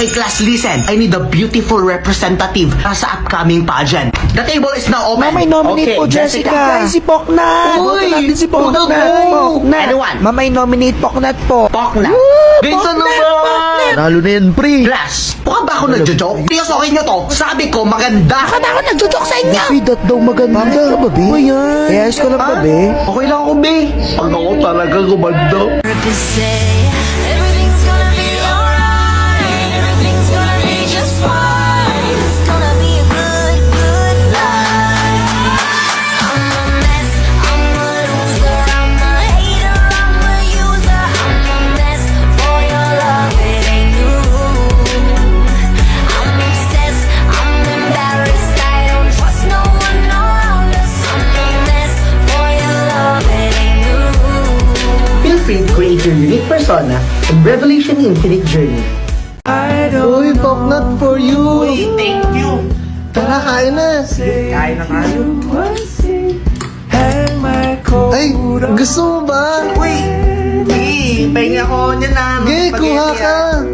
Okay, class, listen. I need a beautiful representative para sa upcoming pageant. The table is now open. Mamay nominate po, Jessica. Guys, si Poknat. Uy, Boto natin si Poknat. Poknat. Anyone? Mamay nominate Poknat po. Poknat. Ganito naman. Nalo na yan, pre. Class, buka ba ako nagjo-joke? Tiyosokin nyo to. Sabi ko, maganda. Bakit ako nagjo-joke sa inyo? Uy, that daw maganda. Bakit ka ba, be? Uy, yan. Eh, ayos ka lang ba, be? Okay lang ako, be. Pag ako talaga gumanda. Everything's gonna be alright. Everything's gonna be just fine. It's gonna be a good, good life. I'm a mess. I'm a loser. I'm a hater. I'm a user. I'm a mess for your love. It ain't new. I'm obsessed. I'm embarrassed. I don't trust no one around us. I'm a mess for your love. It ain't new. Feel free to create your unique persona from Revelation Infinite Journey. Uy, Poknat for you. Thank you. Tara, kain na. Kain na tayo. Ay, gusto mo ba? Uy, pahinga ko niyan na. Gay, kuha ka.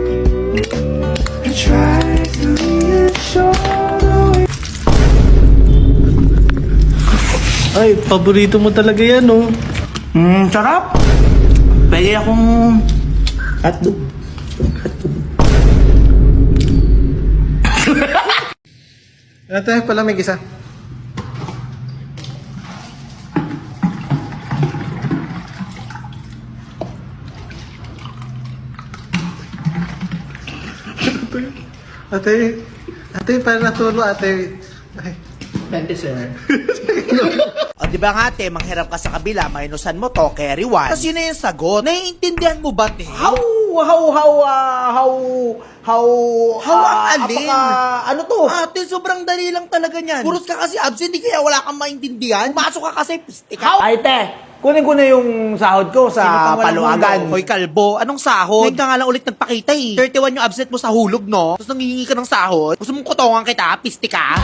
Ay, paborito mo talaga yan, oh. Sarap. Pwede akong... Hotdog. Ate, palamig isa. Ate, para natulo, ate. Ay. Pwede, sir. O di ba nga te, manghirap ka sa kabila, minusan mo to, carry one. Tapos yun na yung sagot. Naiintindihan mo ba te? How ang alin? ano to? Ate, sobrang dali lang talaga niyan. Puros ka kasi absent, di kaya wala kang maintindihan. Pumasok ka kasi, ikaw. Ay, te, kunin ko na yung sahod ko sa paluagan. Hoy, kalbo, anong sahod? Ngayon ka nga lang ulit nagpakita eh. 31 yung absent mo sa hulog, no? Tapos nangihingi ka ng sahod. Gusto mong kutongan kita, pisti ka?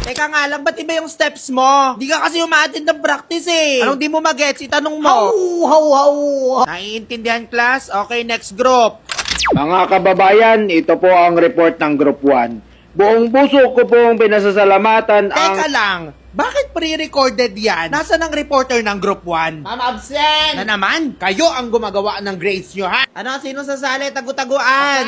Teka nga lang, ba't iba yung steps mo? Di ka kasi umattend ng practice eh. Anong di mo magets? Itanong mo. How. Naiintindihan, class? Okay, next group. Mga kababayan, ito po ang report ng Group 1. Buong puso ko pong pinasasalamatan ang... Teka lang, bakit pre-recorded yan? Nasaan ang reporter ng Group 1? Mama absent! Na naman, kayo ang gumagawa ng grades nyo, ha? Ano, sino sasali? Tagu-taguan.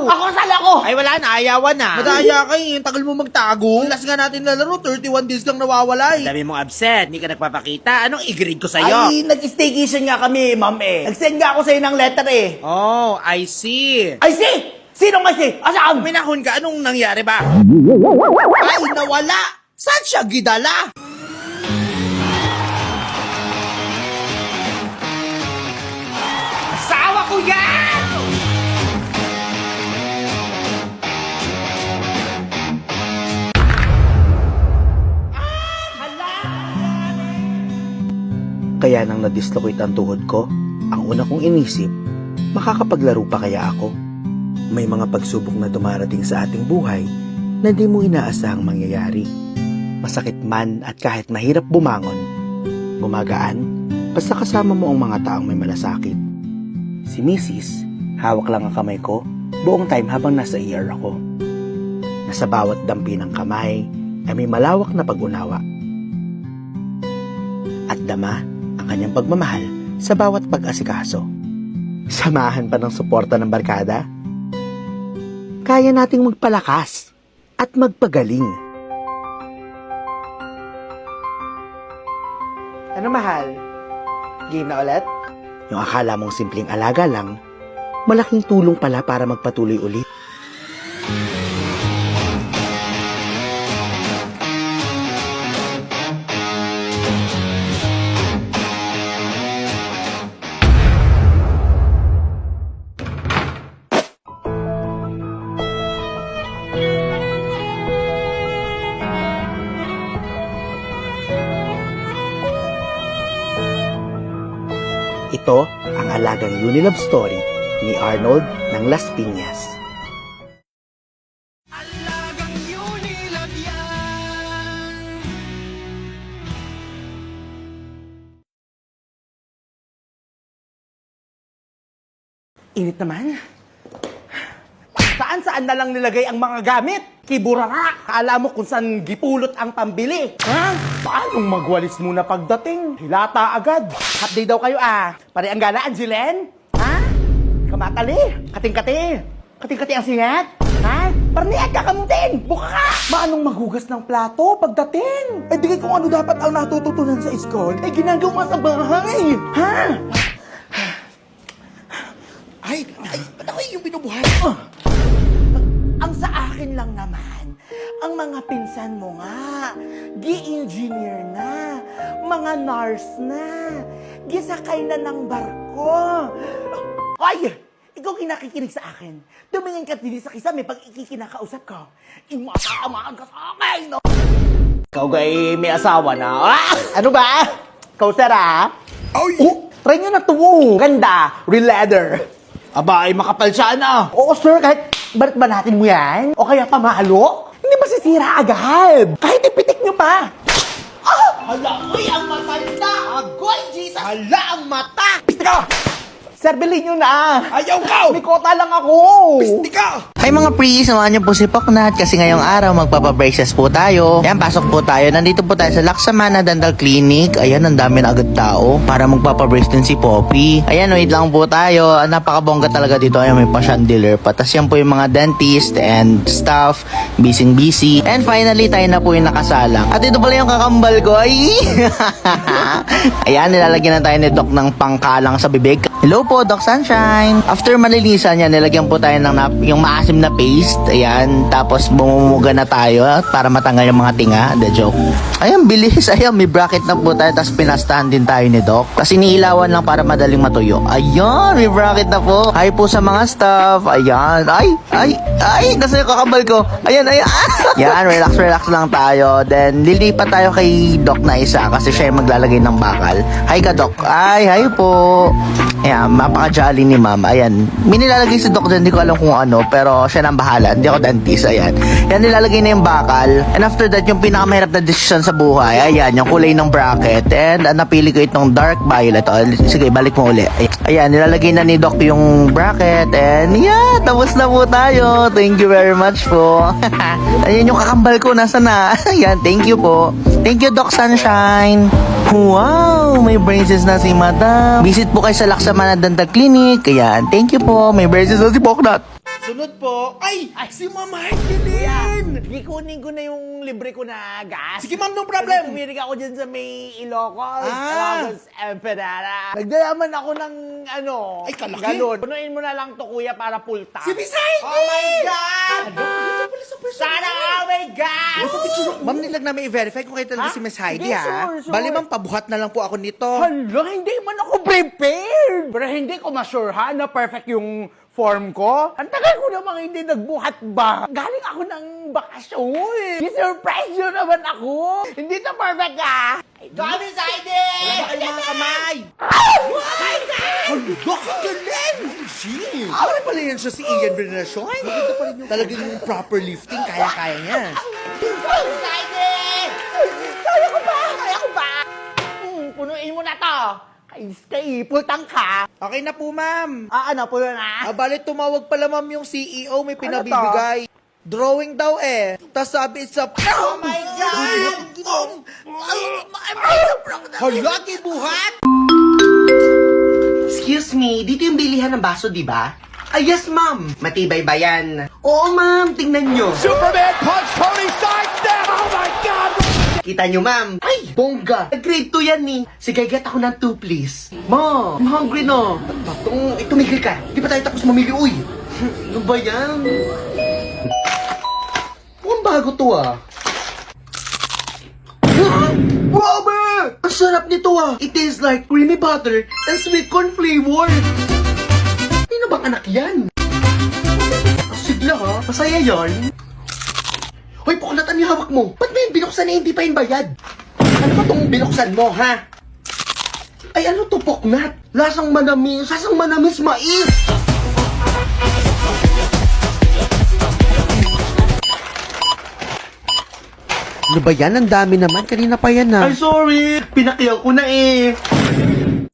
Ako sala ko! Ay, wala na, ayawan na. Madaya kayo, yung tagal mo magtago. Last nga natin lalaro, 31 days lang nawawala eh. Sabi mong absent, hindi ka nagpapakita. Anong i-grade ko sa'yo? Ay, nag-staycation nga kami, ma'am eh. Nag-send nga ako sa'yo ng letter eh. Oh, I see. Ay, si! Sino nga si? Asaan? Minahon ka, anong nangyari ba? Ay, nawala. Saan siya gidala? Asawa ko yan! Kaya nang na-dislocate ang tuhod ko, ang una kong inisip, makakapaglaro pa kaya ako? May mga pagsubok na dumarating sa ating buhay na di mo inaasahang mangyayari. Masakit man at kahit mahirap bumangon, gumagaan basta kasama mo ang mga taong may malasakit. Si Mrs., hawak lang ang kamay ko buong time habang nasa ER ako. Nasa bawat dampi ng kamay ay may malawak na pag-unawa. At dama ang kanyang pagmamahal sa bawat pag-asikaso. Samahan pa ng suporta ng barkada, kaya nating magpalakas at magpagaling. Ano mahal? Game na ulit? Yung akala mong simpleng alaga lang, malaking tulong pala para magpatuloy ulit. Ito ang alagang Unilove story ni Arnold ng Las Piñas. Init naman. Saan-saan na lang nilagay ang mga gamit? Kibura nga. Kala mo kung saan gipulot ang pambili. Ha? Paanong magwalis muna pagdating? Hilata agad. Half day daw kayo Pare ang gala, Angeline? Ha? Kamatali. Kating-kati. Kating-kati ang singat. Ha? Parniat ka kamutin. Buka ka. Paanong maghugas ng plato pagdating? Eh di kung ano dapat ang natututunan sa school, eh ginagawa sa bahay. Ha? Ay, ba't ako yung binubuhay? Ang sa akin lang naman, ang mga pinsan mo nga, gi-engineer na, mga nurse na, gisakay na ng barko. Ay! Ikaw kinakikinig sa akin. Tumingin ka din sa kisame pag ikikinakausap ko. Imatamaan ka sa akin, no? Ikaw gay may asawa na. Ano ba? Ikaw, sir, Ay! Try nyo na to. Ganda. Real leather. Aba, ay makapal siya na. Oo, sir. Kahit balat-balatin mo yan. O kaya pamalo. Hindi ba sisira agad? Kahit ipitik nyo pa. Hala, uy, ang matanda. Agoy, Jesus. Hala, ang mata. Piste ka. Sir, bilhin nyo na. Ayaw ka. May kota lang ako. Piste ka. Hi mga pre, samahan niyo po si Poknat kasi ngayong araw magpapabraces po tayo. Ayan, pasok po tayo. Nandito po tayo sa Laksamana Dental Clinic. Ayan, ang dami na agad tao para magpapabrace din si Poppy. Ayan, wait lang po tayo. Napakabongga talaga dito. Ayan, may pa-chandelier pa. Tas yan po yung mga dentist and staff. Busy. And finally, tayo na po yung nakasalang. At ito pala yung kakambal ko. Ay! Ayan, nilalagyan na tayo ni Doc ng pangkalang sa bibig. Hello po, Doc Sunshine. After malilisan yan, nilagyan po tayo ng yung maasim na paste. Ayan. Tapos bumumuga na tayo para matanggal yung mga tinga. The joke. Ayan, bilis. Ayan, may bracket na po tayo. Tapos pinastahan din tayo ni Doc. Kasi iniilawan lang para madaling matuyo. Ayan, may bracket na po. Hi po sa mga staff. Ayan. Ay, nasa yung kakambal ko. Ayan. Yan, relax lang tayo. Then, lilipat tayo kay Doc na isa kasi siya yung maglalagay ng bakal. Hi ka, Doc. Ay, hi po. Ayan, mapaka-jolly ni ma'am. Ayan, may nilalagay si Doc dyan, hindi ko alam kung ano, pero siya nang bahala. Hindi ako dentist, ayan. Yan, nilalagay na yung bakal. And after that, yung pinakamahirap na decision sa buhay, ayan, yung kulay ng bracket. And napili ko itong dark violet. O, sige, balik mo uli. Ayan, nilalagay na ni Doc yung bracket. And yeah, tapos na po tayo. Thank you very much po. Ayan yung kakambal ko, nasa na? Ayan, thank you po. Thank you, Doc Sunshine. Wow, may braces na si Madam. Visit po kayo sa Laksamana Dental Clinic. Ayan, thank you po. May braces na si Poknat. Sunod po. Ay, si Mama Herculine. Ikunin ko na yung libre ko na gas. Sige, ma'am, no problem. Tumirig ako dyan sa may Ilocos. Ilocos Emperada. Nagdayaman ako ng ay, kalaki. Galon. Punuin mo na lang to, kuya, para full tank. Si Bisay! Oh my God! Sana, oh my God! Ma'am, nilag namin i-verify kung kayo talaga si Miss Heidi, Hindi, ha? sure. Bali, ma'am, pabuhat na lang po ako nito. Hala, hindi man ako prepared. Pero hindi ko ma-sure na perfect yung form ko. Ang tagal ko namang hindi nagbuhat ba? Galing ako ng bakasyon. I-surprise nyo naman ako. Hindi to perfect Johnny Saidi! Wala ba kayong mga kamay? Oh my God! Hala, kagaling! Awal pala yan siya si Ian Veneracion. Maganda pa rin yung talagang yung proper lifting. Kaya-kaya niya. Johnny Saidi! Kaya ko ba? Punuin mo na to. Kay pultang ka. Okay na po, ma'am. Ano po yun Bali, tumawag pala, ma'am, yung CEO. May pinabibigay. Drawing daw Tapos sabi, it's a prank. Oh my God! Hala, kibuhat! Excuse me, dito yung bilihan ng baso, di ba? Yes, ma'am. Matibay ba yan? Oo, ma'am. Tingnan nyo. Superman punch Tony Stark down! Oh my God! Kita nyo, ma'am. Ay, bongga. Grade 2 yan ni. Sige, get ako ng 2, please. Ma, I'm hungry na. Tumigil ka. Di pa tayo tapos mamili, uy. Ano ba yan? Mukhang bago to, Grabe! Ang sarap nito, It tastes like creamy butter and sweet corn flavor. Sino bang anak yan? Sigla, Masaya yon. Hoy, Poknat, ano yung hawak mo? Ba't may binuksan na hindi pa yung bayad? Ano ba itong binuksan mo, ha? Ay, ano to, Poknat? Sasang manamis mais! Ano ba yan? Ang dami naman. Kanina pa yan, Ay, sorry! Pinakyaw ko na